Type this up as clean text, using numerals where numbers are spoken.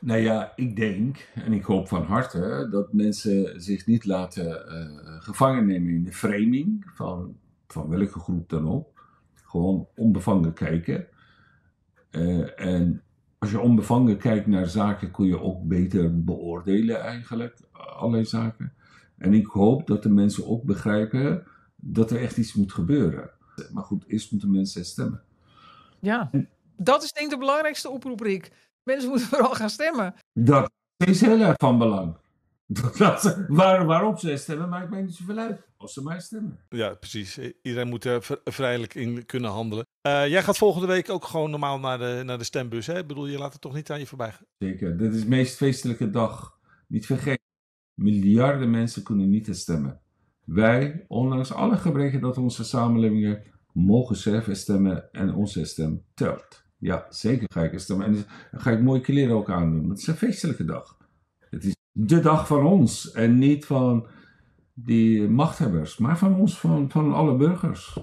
Nou ja, ik denk en ik hoop van harte dat mensen zich niet laten gevangen nemen in de framing van welke groep dan ook. Gewoon onbevangen kijken. En als je onbevangen kijkt naar zaken, kun je ook beter beoordelen eigenlijk, allerlei zaken. En ik hoop dat de mensen ook begrijpen dat er echt iets moet gebeuren. Maar goed, eerst moeten mensen stemmen. Ja, dat is denk ik de belangrijkste oproep, Rick. Mensen moeten vooral gaan stemmen. Dat is heel erg van belang. Waarop ze stemmen maakt mij niet zoveel uit. Als ze mij stemmen. Ja, precies. Iedereen moet er vrijelijk in kunnen handelen. Jij gaat volgende week ook gewoon normaal naar de stembus, hè? Ik bedoel, je laat het toch niet aan je voorbij gaan? Zeker. Dit is de meest feestelijke dag. Niet vergeten. Miljarden mensen kunnen niet stemmen. Wij, ondanks alle gebreken dat onze samenleving heeft, mogen zelf stemmen en onze stem telt. Ja, zeker ga ik stemmen. En dan ga ik mooie kleren ook aandoen. Het is een feestelijke dag. Het is de dag van ons en niet van die machthebbers, maar van ons, van alle burgers.